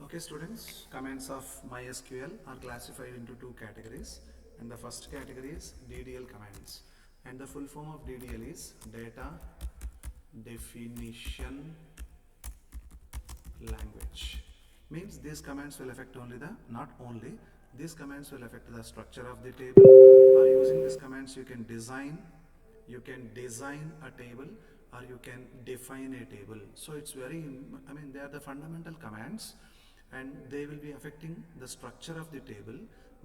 Okay, students, commands of MySQL are classified into two categories, and the first category is DDL commands, and the full form of DDL is data definition language. Means these commands will affect not only, these commands will affect the structure of the table, or using these commands you can design a table, or you can define a table. So it's very, they are the fundamental commands, and they will be affecting the structure of the table,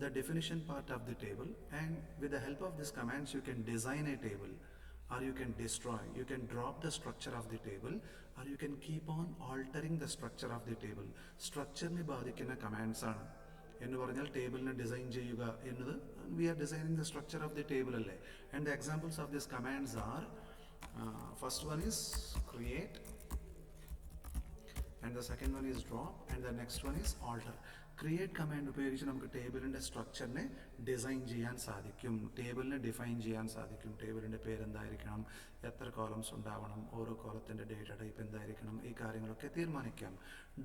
the definition part of the table, and with the help of these commands you can design a table, or you can destroy, you can drop the structure of the table, or you can keep on altering the structure of the table. Structure ne ബാധിക്കുന്ന commands ആണ് എന്ന് പറഞ്ഞാൽ ടേബിളിനെ design ചെയ്യുക എന്നത് we are designing the structure of the table അല്ലേ. And the examples of these commands are first one is create, and the second one is drop, and the next one is alter. Create command ഉപയോഗിച്ച് നമുക്ക് ടേബിളിൻ്റെ സ്ട്രക്ചറിനെ design ചെയ്യാൻ സാധിക്കും, ടേബിളിനെ define ചെയ്യാൻ സാധിക്കും. ടേബിളിൻ്റെ പേരെന്തായിരിക്കണം, എത്ര കോളംസ് ഉണ്ടാവണം, ഓരോ കോളത്തിൻ്റെ ഡേറ്റ ടൈപ്പ് എന്തായിരിക്കണം, ഈ കാര്യങ്ങളൊക്കെ തീരുമാനിക്കാം.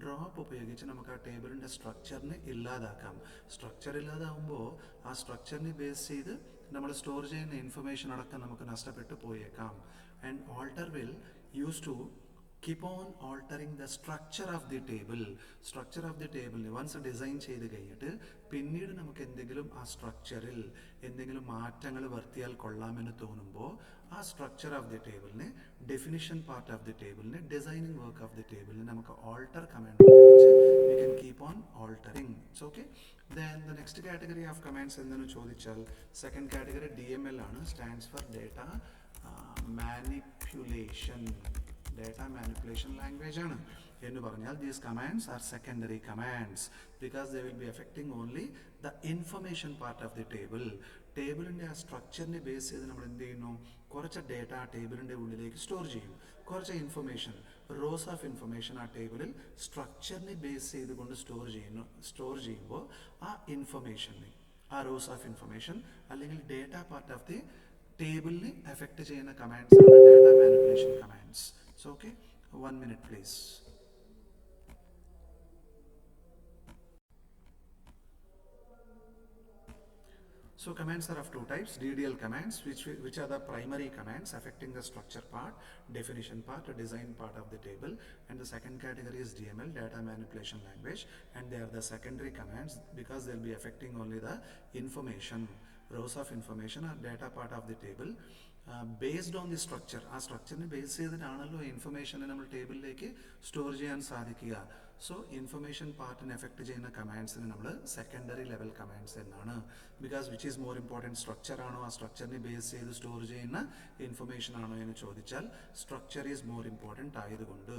ഡ്രോപ്പ് ഉപയോഗിച്ച് നമുക്ക് ആ ടേബിളിൻ്റെ സ്ട്രക്ചറിനെ ഇല്ലാതാക്കാം. സ്ട്രക്ചർ ഇല്ലാതാവുമ്പോൾ ആ സ്ട്രക്ചറിനെ ബേസ് ചെയ്ത് നമ്മൾ സ്റ്റോർ ചെയ്യുന്ന ഇൻഫർമേഷൻ അടക്കം നമുക്ക് നഷ്ടപ്പെട്ടു പോയേക്കാം. And alter will use to keep on altering the structure of the table. Structure of the table once design ചെയ്ത് കഴിഞ്ഞിട്ട് പിന്നീട് നമുക്ക് എന്തെങ്കിലും ആ സ്ട്രക്ചറിൽ എന്തെങ്കിലും മാറ്റങ്ങൾ വരുത്തിയാൽ കൊള്ളാമെന്ന് തോന്നുമ്പോൾ ആ സ്ട്രക്ചർ ഓഫ് ദി ടേബിളിനെ, ഡെഫിനിഷൻ പാർട്ട് ഓഫ് ദി ടേബിളിനെ, ഡിസൈനിങ് വർക്ക് ഓഫ് ദി ടേബിളിനെ നമുക്ക് ഓൾട്ടർ കമാൻഡ് ഉപയോഗിച്ച് we can keep on altering. It's okay. Then the next category of commands എന്തെന്ന് ചോദിച്ചാൽ second category DML ആണ്, stands for data manipulation. Data manipulation language ആണ് എന്ന് പറഞ്ഞാൽ these commands are secondary commands because they will be affecting only the information part of the table. ടേബിളിൻ്റെ ആ സ്ട്രക്ചറിനെ base ചെയ്ത് നമ്മൾ എന്ത് ചെയ്യുന്നു, കുറച്ച് ഡേറ്റ ആ ടേബിളിൻ്റെ ഉള്ളിലേക്ക് സ്റ്റോർ ചെയ്യും. കുറച്ച് ഇൻഫർമേഷൻ, റോസ് ഓഫ് ഇൻഫർമേഷൻ ആ ടേബിളിൽ സ്ട്രക്ചറിനെ ബേസ് ചെയ്തുകൊണ്ട് സ്റ്റോർ ചെയ്യുമ്പോൾ ആ ഇൻഫർമേഷനെ, ആ റോസ് ഓഫ് ഇൻഫർമേഷൻ അല്ലെങ്കിൽ ഡേറ്റ പാർട്ട് ഓഫ് ദി ടേബിളിനെ എഫക്റ്റ് ചെയ്യുന്ന കമാൻഡ്സ് ആണ് data manipulation commands. So okay, 1 minute please. So commands are of two types: DDL commands, which are the primary commands affecting the structure part, definition part, design part of the table, and the second category is DML, data manipulation language, and they are the secondary commands because they'll be affecting only the information, rows of information or data part of the table. Based on the structure, ആ സ്ട്രക്ചറിനെ base ചെയ്തിട്ടാണല്ലോ ഇൻഫർമേഷനെ നമ്മൾ ടേബിളിലേക്ക് store ചെയ്യാൻ സാധിക്കുക. So information പാർട്ടിനെ effect ചെയ്യുന്ന കമാൻഡ്സിന് നമ്മൾ secondary level commands എന്നാണ്. Because which is more important, structure ആണോ, ആ സ്ട്രക്ചറിനെ ബേസ് ചെയ്ത് സ്റ്റോർ ചെയ്യുന്ന ഇൻഫർമേഷൻ ആണോ എന്ന് ചോദിച്ചാൽ സ്ട്രക്ചർ ഈസ് മോർ ഇമ്പോർട്ടൻറ്റ് ആയതുകൊണ്ട്.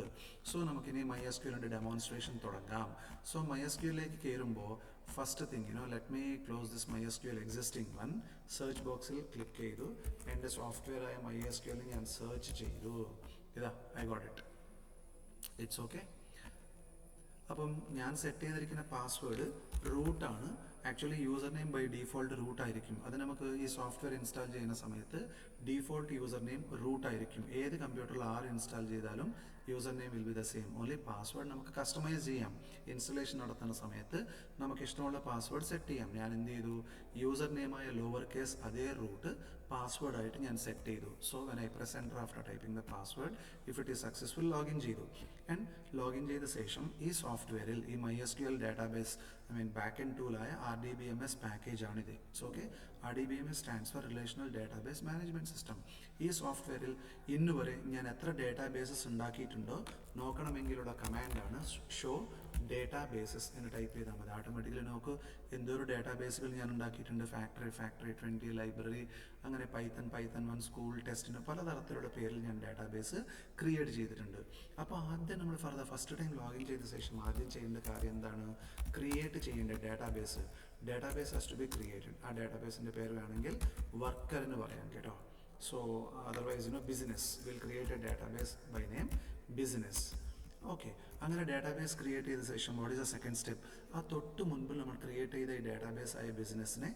സോ നമുക്കിനി MySQLൻ്റെ ഡെമോൺസ്ട്രേഷൻ തുടങ്ങാം. സോ MySQLിലേക്ക് കയറുമ്പോൾ first thing, let me close this MySQL existing one. Search ബോക്സിൽ ക്ലിക്ക് ചെയ്തു, എൻ്റെ സോഫ്റ്റ്വെയർ ആയ MySQL ഞാൻ സെർച്ച് ചെയ്തു. ഇതാ, I got it. It's okay. അപ്പം ഞാൻ സെറ്റ് ചെയ്തിരിക്കുന്ന പാസ്വേഡ് റൂട്ടാണ്. Actually user name by default root ആയിരിക്കും. അത് നമുക്ക് ഈ സോഫ്റ്റ്വെയർ ഇൻസ്റ്റാൾ ചെയ്യുന്ന സമയത്ത് ഡീഫോൾട്ട് യൂസർ നെയിം റൂട്ട് ആയിരിക്കും. ഏത് കമ്പ്യൂട്ടറിൽ ഇൻസ്റ്റാൾ ചെയ്താലും user name will be the same. Only password നമുക്ക് കസ്റ്റമൈസ് ചെയ്യാം. ഇൻസ്റ്റലേഷൻ നടത്തുന്ന സമയത്ത് നമുക്ക് ഇഷ്ടമുള്ള പാസ്വേഡ് സെറ്റ് ചെയ്യാം. ഞാൻ എന്ത് ചെയ്തു, യൂസർ നെയിമായ ലോവർ കേസ് അതേ റൂട്ട് പാസ്വേഡായിട്ട് ഞാൻ സെറ്റ് ചെയ്തു. So when I press enter after typing the password, if it is successful, login ചെയ്തു. ആൻഡ് ലോഗിൻ ചെയ്ത ശേഷം ഈ സോഫ്റ്റ്വെയറിൽ ഈ MySQL ഡാറ്റാബേസ് ബാക്ക് എൻഡ് ടൂളായ RDBMS പാക്കേജ് ആണിത്. It's okay. RDBMS stands for relational database management system. ഈ സോഫ്റ്റ്വെയറിൽ ഇന്ന് വരെ ഞാൻ എത്ര ഡാറ്റാബേസസ് ഉണ്ടാക്കിയിട്ടുണ്ടോ നോക്കണമെങ്കിലുള്ള കമാൻഡാണ് ഷോ ഡേറ്റാബേസസ് എന്ന് ടൈപ്പ് ചെയ്താൽ മതി. ഓട്ടോമാറ്റിക്കലി നോക്ക് എന്തോരം ഡേറ്റാബേസുകൾ ഞാൻ ഉണ്ടാക്കിയിട്ടുണ്ട്. ഫാക്ടറി 20, ലൈബ്രറി, അങ്ങനെ പൈത്തൺ 1, സ്കൂൾ ടെസ്റ്റിന് പലതരത്തിലുള്ള പേരിൽ ഞാൻ ഡാറ്റാബേസ് ക്രിയേറ്റ് ചെയ്തിട്ടുണ്ട്. അപ്പോൾ ആദ്യം നമ്മൾ ഫസ്റ്റ് ടൈം ലോഗിൻ ചെയ്ത ശേഷം ആദ്യം ചെയ്യേണ്ട കാര്യം എന്താണ്, ക്രിയേറ്റ് ചെയ്യേണ്ട database has to be created. ആ ഡാറ്റാബേസിൻ്റെ പേര് വേണമെങ്കിൽ വർക്കർ എന്ന് പറയാം കേട്ടോ. So otherwise business will create a database by name business. Okay. അങ്ങനെ ഡാറ്റാബേസ് ക്രിയേറ്റ് ചെയ്ത ശേഷം what is the second step? ആ തൊട്ട് മുൻപിൽ നമ്മൾ ക്രിയേറ്റ് ചെയ്ത ഈ ഡാറ്റാബേസ് ആയ ബിസിനസ്സിനെ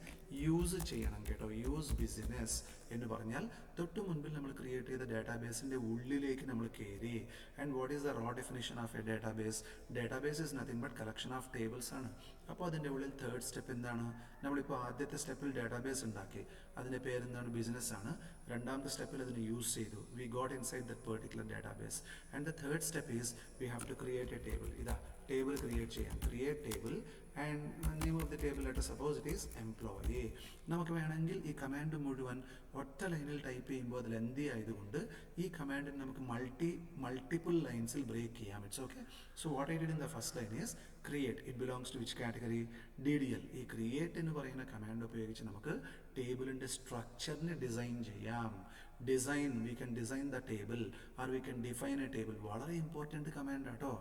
യൂസ് ചെയ്യണം കേട്ടോ. യൂസ് ബിസിനസ് എന്ന് പറഞ്ഞാൽ തൊട്ട് മുൻപിൽ നമ്മൾ ക്രിയേറ്റ് ചെയ്ത ഡാറ്റാബേസിൻ്റെ ഉള്ളിലേക്ക് നമ്മൾ കയറി. And what is the raw definition of a database? Database is nothing but collection of tables ആണ്. അപ്പോൾ അതിൻ്റെ ഉള്ളിൽ തേർഡ് സ്റ്റെപ്പ് എന്താണ്? നമ്മളിപ്പോൾ ആദ്യത്തെ സ്റ്റെപ്പിൽ ഡാറ്റാബേസ് ഉണ്ടാക്കി, അതിൻ്റെ പേരെന്താണ്? ബിസിനസ് ആണ്. രണ്ടാമത്തെ സ്റ്റെപ്പിൽ അതിന് യൂസ് ചെയ്തു, we got inside that particular database. And the third step is we have to create a table. ഇതാ ടേബിൾ ക്രിയേറ്റ് ചെയ്യാം. Create table and name of the table let suppose it is employee. നമുക്ക് വേണമെങ്കിൽ ഈ command മുഴുവൻ ഒറ്റ ലൈനിൽ type ചെയ്യുമ്പോൾ അത് ലെന്തി ആയതുകൊണ്ട് ഈ കമാൻഡിന് നമുക്ക് മൾട്ടിപ്പിൾ ലൈൻസിൽ ബ്രേക്ക് ചെയ്യാം. It's okay. So what I did in the first line is create. It belongs to which category? DDL. ഈ ക്രിയേറ്റ് എന്ന് പറയുന്ന കമാൻഡ് ഉപയോഗിച്ച് നമുക്ക് ടേബിളിൻ്റെ സ്ട്രക്ചറിനെ ഡിസൈൻ ചെയ്യാം. Design, we can design the table or we can define a table. വളരെ important command ആട്ടോ.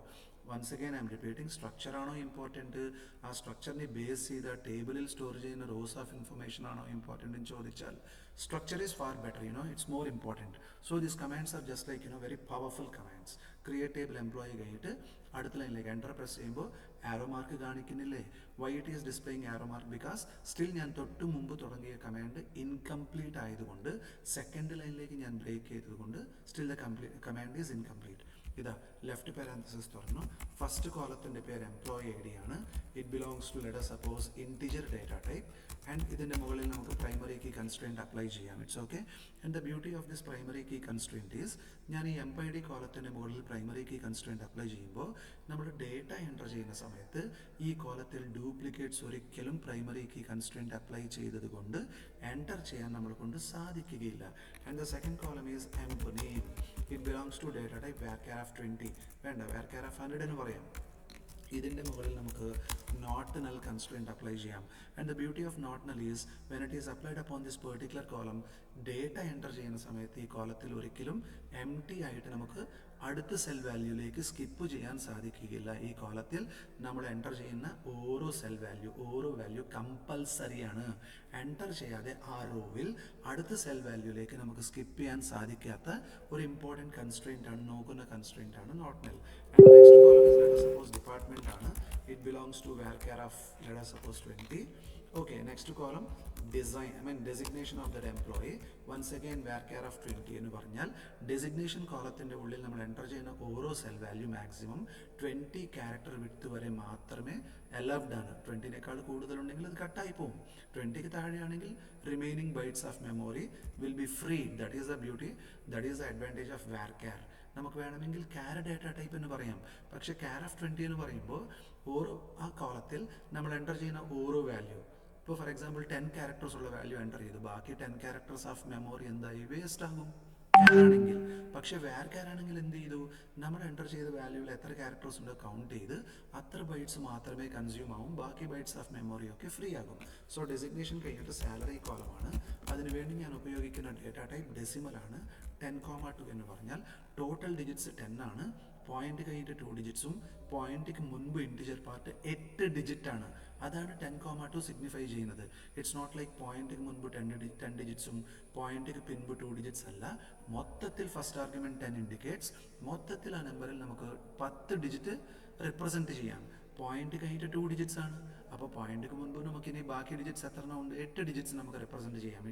Once again I'm repeating, structure ആണോ ഇമ്പോർട്ടൻറ്റ്, ആ സ്ട്രക്ചറിനെ ബേസ് ചെയ്ത ടേബിളിൽ സ്റ്റോർ ചെയ്യുന്ന റോസ് ഓഫ് ഇൻഫർമേഷൻ ആണോ ഇമ്പോർട്ടൻ്റ് എന്ന് ചോദിച്ചാൽ structure is far better, it's more important. So these commands are just like very powerful commands. Create table employee കഴിഞ്ഞിട്ട് അടുത്ത ലൈനിലേക്ക് എൻ്റർ പ്രസ് ചെയ്യുമ്പോൾ ആരോ മാർക്ക് കാണിക്കുന്നില്ലേ? Why it is displaying arrow mark? Because still ഞാൻ തൊട്ട് മുമ്പ് തുടങ്ങിയ command incomplete ആയതുകൊണ്ട്, സെക്കൻഡ് ലൈനിലേക്ക് ഞാൻ ബ്രേക്ക് ചെയ്തതുകൊണ്ട് still the command is incomplete. ഇതാ ലെഫ്റ്റ് പാരാന്തസിസ് തുറന്നു. ഫസ്റ്റ് കോളത്തിൻ്റെ പേര് എംപ്ലോയി ഐ ഡി ആണ്. It belongs to let suppose integer data type. And ഇതിൻ്റെ മുകളിൽ നമുക്ക് പ്രൈമറി കീ കൺസ്ട്രെയിൻറ്റ് അപ്ലൈ ചെയ്യാം. It's okay. And the beauty of this primary key constraint is, ഞാൻ ഈ എംപ്ലോയി ഡി കോളത്തിൻ്റെ മുകളിൽ പ്രൈമറി കീ കൺസ്ട്രെയിൻറ്റ് അപ്ലൈ ചെയ്യുമ്പോൾ നമ്മൾ ഡേറ്റ എൻ്റർ ചെയ്യുന്ന സമയത്ത് ഈ കോളത്തിൽ ഡ്യൂപ്ലിക്കേറ്റ്സ് ഒരിക്കലും പ്രൈമറി കീ കൺസ്ട്രെയിൻറ്റ് അപ്ലൈ ചെയ്തത് കൊണ്ട് എൻ്റർ ചെയ്യാൻ നമ്മളെ കൊണ്ട് സാധിക്കുകയില്ല. And the second column is emp name. It belongs to data type varchar 20. വേണ്ട, varchar 100 എന്ന് പറയാം. ഇതിൻ്റെ മുകളിൽ നമുക്ക് നോട്ട് നൽ കൺസ്ട്രെയിൻറ്റ് അപ്ലൈ ചെയ്യാം. And the beauty of not null is when it is applied upon this particular column, data enter ചെയ്യുന്ന സമയത്ത് ഈ കോളത്തിൽ ഒരിക്കലും എം ടി ആയിട്ട് നമുക്ക് അടുത്ത സെൽ വാല്യൂയിലേക്ക് സ്കിപ്പ് ചെയ്യാൻ സാധിക്കുകയില്ല. ഈ കോളത്തിൽ നമ്മൾ എൻ്റർ ചെയ്യുന്ന ഓരോ സെൽ വാല്യൂ, ഓരോ വാല്യൂ കമ്പൽസറിയാണ്. എൻ്റർ ചെയ്യാതെ ആ റോവിൽ അടുത്ത സെൽ വാല്യൂയിലേക്ക് നമുക്ക് സ്കിപ്പ് ചെയ്യാൻ സാധിക്കാത്ത ഒരു ഇമ്പോർട്ടൻറ്റ് കൺസ്ട്രെയിൻ്റ് ആണ്, നോക്കുന്ന കൺസ്ട്രെയിൻ്റ് ആണ് not null. And next column is let suppose department ആണ്. It belongs to varchar of let suppose 20. Okay, next column designation of that employee. Once again varchar of 20 എന്ന് പറഞ്ഞാൽ designation കോളത്തിൻ്റെ ഉള്ളിൽ നമ്മൾ enter ചെയ്യുന്ന ഓരോ cell value maximum 20 character width വരെ മാത്രമേ allowed ആണ്. 20നേക്കാൾ കൂടുതലുണ്ടെങ്കിൽ അത് കട്ടായി പോകും. 20ക്ക് താഴെയാണെങ്കിൽ remaining bytes of memory will be free. That is the beauty, that is the advantage of varchar. നമുക്ക് വേണമെങ്കിൽ ക്യാര ഡേറ്റ ടൈപ്പ് എന്ന് പറയാം. പക്ഷേ ക്യാർ ഓഫ് 20 എന്ന് പറയുമ്പോൾ ഓരോ ആ കോളത്തിൽ നമ്മൾ എൻ്റർ ചെയ്യുന്ന ഓരോ വാല്യൂ, ഇപ്പോൾ ഫോർ എക്സാമ്പിൾ 10 ക്യാരക്ടേഴ്സ് ഉള്ള വാല്യൂ എൻ്റർ ചെയ്തു, ബാക്കി 10 ക്യാരക്ടേഴ്സ് ഓഫ് മെമ്മറി എന്തായി? വേസ്റ്റ് ആകും ആണെങ്കിൽ. പക്ഷേ varchar ആണെങ്കിൽ എന്ത് ചെയ്തു? നമ്മൾ എൻ്റർ ചെയ്ത വാല്യൂവിൽ എത്ര ക്യാരക്ടേഴ്സ് ഉണ്ടോ കൗണ്ട് ചെയ്ത് അത്ര ബൈറ്റ്സ് മാത്രമേ കൺസ്യൂം ആവും, ബാക്കി ബൈറ്റ്സ് ഓഫ് മെമ്മറി ഒക്കെ ഫ്രീ ആകും. സോ ഡെസിഗ്നേഷൻ കഴിഞ്ഞിട്ട് സാലറി കോളമാണ്. അതിനുവേണ്ടി ഞാൻ ഉപയോഗിക്കുന്ന ഡേറ്റ ടൈപ്പ് ഡെസിമലാണ്. 10,2 എന്ന് പറഞ്ഞാൽ ടോട്ടൽ ഡിജിറ്റ്സ് 10 ആണ്. പോയിന്റ് കഴിഞ്ഞിട്ട് 2 ഡിജിറ്റ്സും പോയിന്റിക്ക് മുൻപ് ഇൻറ്റിജർ പാർട്ട് 8 ഡിജിറ്റ് ആണ്. അതാണ് 10,2 സിഗ്നിഫൈ ചെയ്യുന്നത്. ഇറ്റ്സ് നോട്ട് ലൈക്ക് പോയിന്റിക്ക് മുൻപ് 10 ഡിജിറ്റ്സും പോയിന്റിക്ക് പിൻപ് 2 ഡിജിറ്റ്സ് അല്ല. മൊത്തത്തിൽ ഫസ്റ്റ് ആർഗ്യുമെന്റ് 10 ഇൻഡിക്കേറ്റ്സ്. മൊത്തത്തിൽ ആ നമ്പറിൽ നമുക്ക് 10 ഡിജിറ്റ് റിപ്രസെൻറ്റ് ചെയ്യാം. പോയിന്റ് കഴിഞ്ഞിട്ട് 2 ഡിജിറ്റ്സ് ആണ്. അപ്പോൾ പോയിന്റിക്ക് മുൻപ് നമുക്കിനി ബാക്കി ഡിജിറ്റ്സ് എത്ര ഉണ്ട്? 8 ഡിജിറ്റ്സ് നമുക്ക് റിപ്രസെൻറ്റ് ചെയ്യാം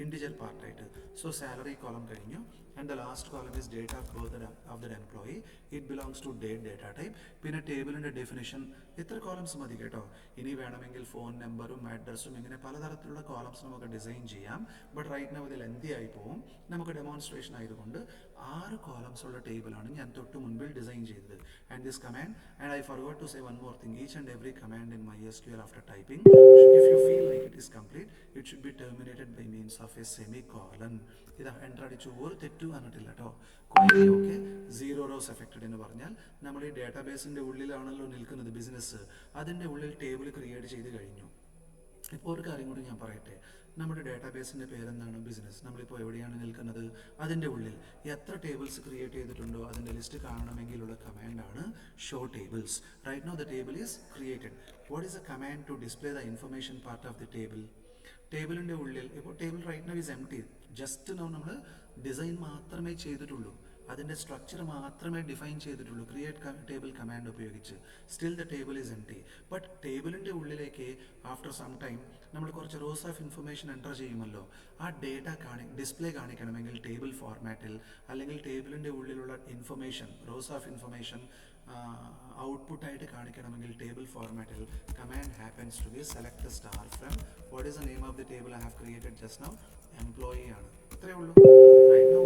ഇൻറ്റിജർ പാർട്ടായിട്ട്. സോ സാലറി കോളം കഴിഞ്ഞു. And the last column is date of birth of the employee. It belongs to date data type. പിന്നെ ടേബിളിൻ്റെ ഡെഫിനിഷൻ. ഇത്ര കോളംസ് മതി കേട്ടോ. ഇനി വേണമെങ്കിൽ ഫോൺ നമ്പറും അഡ്രസ്സും ഇങ്ങനെ പലതരത്തിലുള്ള കോളംസ് നമുക്ക് ഡിസൈൻ ചെയ്യാം. ബട്ട് റൈറ്റ് നൗ ഇതിൽ ലെന്തി ആയി പോവും. നമുക്ക് ഡെമോൺസ്ട്രേഷൻ ആയതുകൊണ്ട് 6 കോളംസ് ഉള്ള ടേബിളാണ് ഞാൻ തൊട്ട് മുൻപിൽ ഡിസൈൻ ചെയ്തത്. And this command, and I forgot to say one more thing, each and every command in mysql after typing, if you feel like it is complete, it should be terminated by means of a semicolon. ഇതാ enter അടിച്ചു, ഒരു തെറ്റു വന്നിട്ടില്ല കേട്ടോ. Query okay, 0 rows affected എന്ന് പറഞ്ഞാൽ നമ്മൾ ഈ ഡേറ്റാബേസിൻ്റെ ഉള്ളിലാണല്ലോ നിൽക്കുന്നത് ബിസിനസ്. അതിൻ്റെ ഉള്ളിൽ ടേബിൾ ക്രിയേറ്റ് ചെയ്ത് കഴിഞ്ഞു. ഇപ്പോൾ ഒരു കാര്യം കൂടി ഞാൻ പറയട്ടെ. നമ്മുടെ ഡേറ്റാബേസിൻ്റെ പേരെന്താണ്? ബിസിനസ്. നമ്മളിപ്പോൾ എവിടെയാണ് നിൽക്കുന്നത്? അതിൻ്റെ ഉള്ളിൽ എത്ര ടേബിൾസ് ക്രിയേറ്റ് ചെയ്തിട്ടുണ്ടോ അതിൻ്റെ ലിസ്റ്റ് കാണണമെങ്കിലുള്ള കമാൻഡാണ് show tables. Right now the table is created. What is a command to display the information part of the table? ടേബിളിൻ്റെ ഉള്ളിൽ ഇപ്പോൾ table right now is empty. Just നമ്മൾ ഡിസൈൻ മാത്രമേ ചെയ്തിട്ടുള്ളൂ. അതിൻ്റെ സ്ട്രക്ചർ മാത്രമേ ഡിഫൈൻ ചെയ്തിട്ടുള്ളൂ ക്രിയേറ്റ് ടേബിൾ കമാൻഡ് ഉപയോഗിച്ച്. Still the table is empty. But ടേബിളിൻ്റെ ഉള്ളിലേക്ക് ആഫ്റ്റർ സം ടൈം നമ്മൾ കുറച്ച് റോസ് ഓഫ് ഇൻഫർമേഷൻ എൻ്റർ ചെയ്യുമല്ലോ. ആ ഡേറ്റ ഡിസ്പ്ലേ കാണിക്കണമെങ്കിൽ ടേബിൾ ഫോർമാറ്റിൽ, അല്ലെങ്കിൽ ടേബിളിൻ്റെ ഉള്ളിലുള്ള ഇൻഫർമേഷൻ റോസ് ഓഫ് ഇൻഫർമേഷൻ ഔട്ട്പുട്ടായിട്ട് കാണിക്കണമെങ്കിൽ ടേബിൾ ഫോർമാറ്റിൽ command happens to be select the star from what is the name of the table I have created just now, employee ആണ്. ഇത്രയേ ഉള്ളൂ.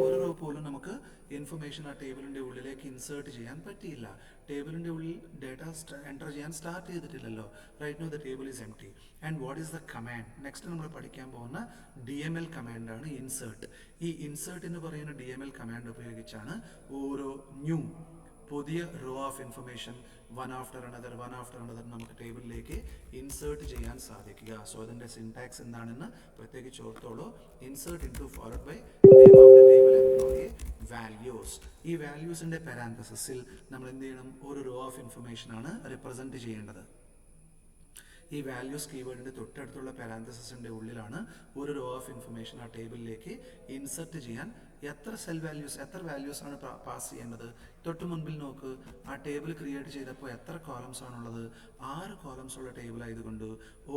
ഒരു റോ പോലും നമുക്ക് ഇൻഫർമേഷൻ ആ ടേബിളിൻ്റെ ഉള്ളിലേക്ക് ഇൻസേർട്ട് ചെയ്യാൻ പറ്റിയില്ല. ടേബിളിൻ്റെ ഉള്ളിൽ ഡേറ്റ എൻ്റർ ചെയ്യാൻ സ്റ്റാർട്ട് ചെയ്തിട്ടില്ലല്ലോ. Right now the table is empty. And what is the command? Next നമ്മൾ പഠിക്കാൻ പോകുന്ന DML കമാൻഡാണ് ഇൻസേർട്ട്. ഈ ഇൻസേർട്ട് എന്ന് പറയുന്ന DML കമാൻഡ് ഉപയോഗിച്ചാണ് ഓരോ പുതിയ row of information one after another നമുക്ക് ടേബിളിലേക്ക് ഇൻസേർട്ട് ചെയ്യാൻ സാധിക്കുക. സോ അതിൻ്റെ സിൻടാക്സ് എന്താണെന്ന് പ്രത്യേകിച്ച് ഓർത്തോളൂ. Insert into followed by name of the table employee values. ഈ വാല്യൂസിൻ്റെ പാരാന്തസിസിൽ നമ്മൾ എന്ത് ചെയ്യണം? ഒരു റോ ഓഫ് ഇൻഫർമേഷൻ ആണ് റിപ്രസെൻറ്റ് ചെയ്യേണ്ടത്. ഈ വാല്യൂസ് കീവേഡിൻ്റെ തൊട്ടടുത്തുള്ള പാരാന്തസിസിൻ്റെ ഉള്ളിലാണ് ഒരു റോ ഓഫ് ഇൻഫർമേഷൻ ആ ടേബിളിലേക്ക് ഇൻസെർട്ട് ചെയ്യാൻ എത്ര വാല്യൂസ് ആണ് പാസ് ചെയ്യേണ്ടത്. തൊട്ട് മുൻപിൽ നോക്ക്, ആ ടേബിൾ ക്രിയേറ്റ് ചെയ്തപ്പോൾ എത്ര കോളംസ് ആണുള്ളത്? 6 കോളംസ് ഉള്ള ടേബിൾ ആയതുകൊണ്ട്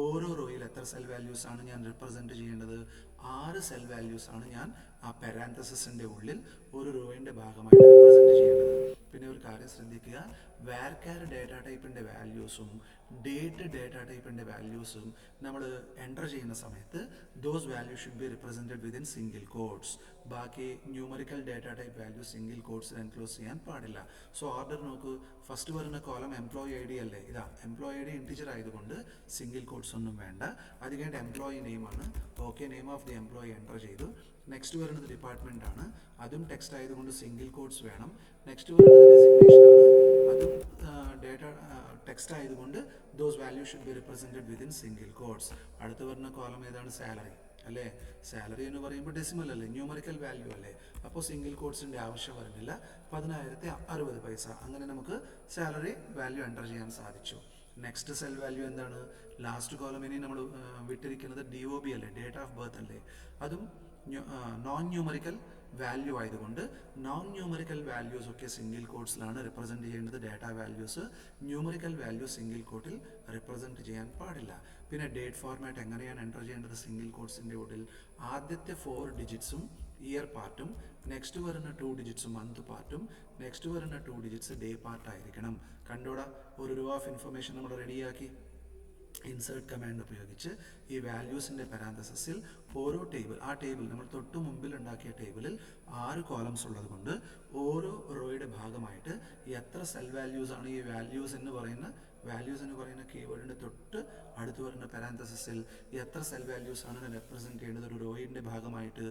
ഓരോ റോയിൽ എത്ര സെൽ വാല്യൂസ് ആണ് ഞാൻ റിപ്രസെൻറ്റ് ചെയ്യേണ്ടത്? 6 സെൽ വാല്യൂസ് ആണ് ഞാൻ ആ പാരാന്തസിസിൻ്റെ ഉള്ളിൽ ഒരു റോയിൻ്റെ ഭാഗമായിട്ട് റിപ്രസെൻറ്റ് ചെയ്യേണ്ടത്. പിന്നെ ഒരു കാര്യം ശ്രദ്ധിക്കുക, വാർകാർ ഡേറ്റ ടൈപ്പിൻ്റെ വാല്യൂസും ഡേറ്റ് ഡേറ്റ ടൈപ്പിൻ്റെ വാല്യൂസും നമ്മൾ എൻ്റർ ചെയ്യുന്ന സമയത്ത് those values should be represented within single quotes. ബാക്കി numerical data type value single കോഡ്സിൽ എൻക്ലോസ് ചെയ്യാൻ പാടില്ല. സോ ഓർഡർ നോക്കൂ, ഫസ്റ്റ് വരുന്ന കോളം എംപ്ലോയി ID അല്ലേ? ഇതാ എംപ്ലോയി ID ഇൻറ്റിജർ ആയതുകൊണ്ട് സിംഗിൾ കോഡ്സ് ഒന്നും വേണ്ട. അത് കഴിഞ്ഞിട്ട് എംപ്ലോയി നെയിമാണ്. Okay, name of the employee enter ചെയ്തു. നെക്സ്റ്റ് വരുന്നത് ഡിപ്പാർട്ട്മെൻ്റ് ആണ്. അതും ടെക്സ്റ്റ് ആയതുകൊണ്ട് സിംഗിൾ കോഡ്സ് വേണം. നെക്സ്റ്റ് വരുന്നത് ഡെസിഗ്നേഷൻ ആണ്. അതും ഡേറ്റ ടെക്സ്റ്റ് ആയതുകൊണ്ട് those value should be represented within single codes. അടുത്ത് വരുന്ന കോളം ഏതാണ്? സാലറി അല്ലേ? സാലറി എന്ന് പറയുമ്പോൾ ഡെസിമൽ അല്ലേ, ന്യൂമറിക്കൽ വാല്യൂ അല്ലേ? അപ്പോൾ സിംഗിൾ കോഡ്സിൻ്റെ ആവശ്യം വരുന്നില്ല. 10,060 അങ്ങനെ നമുക്ക് സാലറി വാല്യൂ എൻ്റർ ചെയ്യാൻ സാധിച്ചു. നെക്സ്റ്റ് സെൽ വാല്യൂ എന്താണ്? ലാസ്റ്റ് കോളം ഇനി നമ്മൾ വിട്ടിരിക്കുന്നത് DOB അല്ലേ, ഡേറ്റ് ഓഫ് ബർത്ത് അല്ലേ? അതും നോൺ ന്യൂമറിക്കൽ വാല്യൂ ആയതുകൊണ്ട് നോൺ ന്യൂമറിക്കൽ വാല്യൂസ് ഒക്കെ സിംഗിൾ കോഡ്സിലാണ് റിപ്രസെൻറ്റ് ചെയ്യേണ്ടത്. Data values numerical value single കോഡിൽ റിപ്രസെൻറ്റ് ചെയ്യാൻ പാടില്ല. പിന്നെ ഡേറ്റ് ഫോർമാറ്റ് എങ്ങനെയാണ് എൻ്റർ ചെയ്യേണ്ടത്? സിംഗിൾ കോഡ്സിൻ്റെ ഉള്ളിൽ ആദ്യത്തെ 4 ഡിജിറ്റ്സും ഇയർ പാർട്ടും, നെക്സ്റ്റ് വരുന്ന 2 ഡിജിറ്റ്സ് മന്ത് പാർട്ടും, നെക്സ്റ്റ് വരുന്ന 2 ഡിജിറ്റ്സ് ഡേ പാർട്ടായിരിക്കണം. കണ്ടോടാ, ഒരു റോ ഓഫ് ഇൻഫർമേഷൻ നമ്മൾ റെഡിയാക്കി. ഇൻസേർട്ട് കമാൻഡ് ഉപയോഗിച്ച് ഈ വാല്യൂസിൻ്റെ പാരാന്തസിസിൽ ഓരോ ടേബിൾ നമ്മൾ തൊട്ട് മുമ്പിൽ ഉണ്ടാക്കിയ ടേബിളിൽ 6 കോളംസ് ഉള്ളത് കൊണ്ട് ഓരോ റോയുടെ ഭാഗമായിട്ട് എത്ര സെൽ വാല്യൂസ് ആണ് ഈ വാല്യൂസ് എന്ന് പറയുന്ന കീവേഡിൻ്റെ തൊട്ട് അടുത്ത് വരുന്ന പാരാന്തസിസിൽ എത്ര സെൽ വാല്യൂസ് ആണ് ഞാൻ റെപ്രസെൻറ്റ് ചെയ്യേണ്ടത്? ഒരു റോയിൻ്റെ ഭാഗമായിട്ട്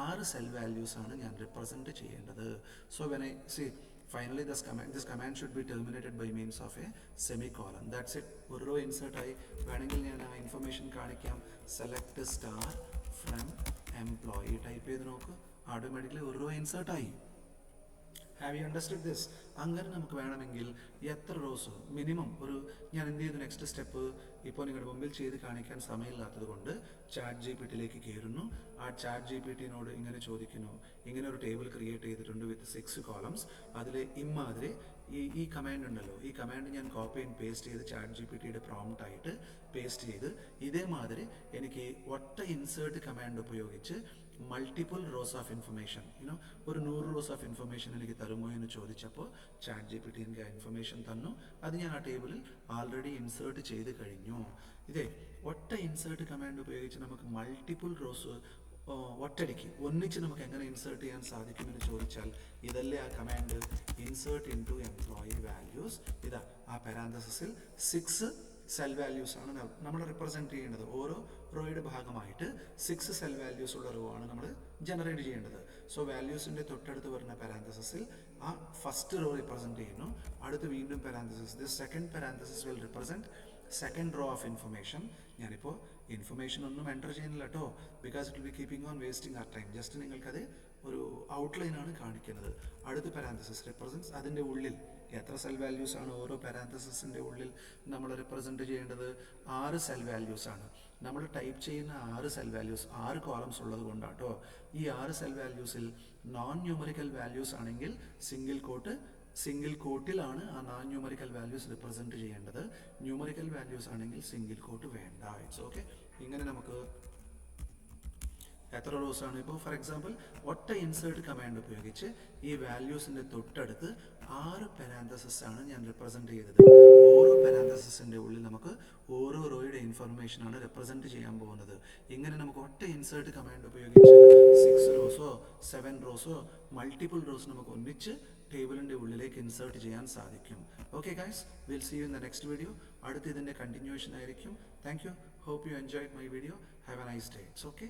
6 സെൽ വാല്യൂസ് ആണ് ഞാൻ റെപ്രസെൻറ്റ് ചെയ്യേണ്ടത്. So when I C finally this command should be terminated by means of a semicolon. That's it. ഒരു റോ ഇൻസേർട്ട് ആയി. വേണമെങ്കിൽ ഞാൻ ആ ഇൻഫർമേഷൻ കാണിക്കാം. Select star from employee type ചെയ്ത് നോക്ക്, ഓട്ടോമാറ്റിക്കലി ഒരു റോ ഇൻസേർട്ട് ആയി. Have you understood this? അങ്ങനെ നമുക്ക് വേണമെങ്കിൽ എത്ര റോസ് മിനിമം ഞാൻ എന്ത് ചെയ്തു? നെക്സ്റ്റ് സ്റ്റെപ്പ് ഇപ്പോൾ നിങ്ങളുടെ മുമ്പിൽ ചെയ്ത് കാണിക്കാൻ സമയമില്ലാത്തത് കൊണ്ട് ചാറ്റ് GPTയിലേക്ക് കയറുന്നു. ആ ചാറ്റ് GPTനോട് ഇങ്ങനെ ചോദിക്കുന്നു, ഇങ്ങനെ ഒരു ടേബിൾ ക്രിയേറ്റ് ചെയ്തിട്ടുണ്ട് വിത്ത് 6 കോളംസ്. അതിൽ ഇമ്മാതിരി ഈ കമാൻഡ് ഉണ്ടല്ലോ, ഈ കമാൻഡ് ഞാൻ കോപ്പി ആൻഡ് പേസ്റ്റ് ചെയ്ത് ചാറ്റ് GPTയുടെ പ്രോംപ്റ്റ് ആയിട്ട് പേസ്റ്റ് ചെയ്ത് ഇതേമാതിരി എനിക്ക് ഒറ്റ ഇൻസേർട്ട് കമാൻഡ് ഉപയോഗിച്ച് മൾട്ടിപ്പിൾ റോസ് ഓഫ് ഇൻഫർമേഷൻ ഒരു 100 റോസ് ഓഫ് ഇൻഫർമേഷൻ എനിക്ക് തരുമോ എന്ന് ചോദിച്ചപ്പോൾ ചാറ്റ് GPT എനിക്ക് ആ ഇൻഫർമേഷൻ തന്നു. അത് ഞാൻ ആ ടേബിളിൽ ആൾറെഡി ഇൻസേർട്ട് ചെയ്ത് കഴിഞ്ഞു. ഇതേ ഒറ്റ ഇൻസേർട്ട് കമാൻഡ് ഉപയോഗിച്ച് നമുക്ക് മൾട്ടിപ്പിൾ റോസ് ഒന്നിച്ച് നമുക്ക് എങ്ങനെ ഇൻസേർട്ട് ചെയ്യാൻ സാധിക്കുമെന്ന് ചോദിച്ചാൽ ഇതല്ലേ ആ command, insert into employee values. ഇതാ ആ പാരാന്തസിസിൽ 6 സെൽ വാല്യൂസ് ആണ് നമ്മൾ റിപ്രസെൻറ്റ് ചെയ്യേണ്ടത്. ഓരോ റോയുടെ ഭാഗമായിട്ട് 6 സെൽ വാല്യൂസ് ഉള്ള റോ ആണ് നമ്മൾ ജനറേറ്റ് ചെയ്യേണ്ടത്. സോ വാല്യൂസിൻ്റെ തൊട്ടടുത്ത് വരുന്ന പാരാന്തസിസിൽ ആ ഫസ്റ്റ് റോ റിപ്രസെൻറ്റ് ചെയ്യുന്നു. അടുത്ത് വീണ്ടും parenthesis, this second parenthesis will represent second row of information. ഞാനിപ്പോൾ ഇൻഫർമേഷൻ ഒന്നും എൻ്റർ ചെയ്യുന്നില്ല കേട്ടോ, because it will be keeping on wasting are time. Just നിങ്ങൾക്കത് ഒരു ഔട്ട്ലൈനാണ് കാണിക്കുന്നത്. അടുത്ത പാരാന്തസിസ് റിപ്രസെൻറ്റ്സ് അതിൻ്റെ ഉള്ളിൽ എത്ര സെൽ വാല്യൂസ് ആണ് ഓരോ പാരാന്തസിസിൻ്റെ ഉള്ളിൽ നമ്മൾ റിപ്രസെൻറ്റ് ചെയ്യേണ്ടത്? 6 സെൽ വാല്യൂസ് ആണ്. നമ്മൾ ടൈപ്പ് ചെയ്യുന്ന 6 സെൽ വാല്യൂസ് 6 കോളംസ് ഉള്ളത് കൊണ്ടാട്ടോ. ഈ 6 സെൽ വാല്യൂസിൽ നോൺ ന്യൂമറിക്കൽ വാല്യൂസ് ആണെങ്കിൽ സിംഗിൾ കോട്ടിലാണ് ആ നോൺ ന്യൂമറിക്കൽ വാല്യൂസ് റിപ്രസെൻറ്റ് ചെയ്യേണ്ടത്. ന്യൂമറിക്കൽ വാല്യൂസ് ആണെങ്കിൽ സിംഗിൾ കോട്ട് വേണ്ട. It's okay. ഇങ്ങനെ നമുക്ക് എത്ര റോസ് ആണ് ഇപ്പോൾ ഫോർ എക്സാമ്പിൾ ഒറ്റ ഇൻസേർട്ട് കമാൻഡ് ഉപയോഗിച്ച് ഈ വാല്യൂസിൻ്റെ തൊട്ടടുത്ത് 6 പാരാന്തസിസ് ആണ് ഞാൻ റിപ്രസെൻറ്റ് ചെയ്തത്. ഓരോ പാരാന്തസിസിൻ്റെ ഉള്ളിൽ നമുക്ക് ഓരോ റോയുടെ ഇൻഫർമേഷൻ ആണ് റിപ്രസെൻറ്റ് ചെയ്യാൻ പോകുന്നത്. ഇങ്ങനെ നമുക്ക് ഒറ്റ ഇൻസേർട്ട് കമാൻഡ് ഉപയോഗിച്ച് 6 റോസോ 7 റോസോ മൾട്ടിപ്പിൾ റോസ് നമുക്ക് ഒന്നിച്ച് ടേബിളിൻ്റെ ഉള്ളിലേക്ക് ഇൻസേർട്ട് ചെയ്യാൻ സാധിക്കും. Okay guys, will see you in the next video. അടുത്ത് ഇതിൻ്റെ കണ്ടിന്യൂഷൻ ആയിരിക്കും. Thank you. Hope you enjoyed my video. Have a nice day. It's okay.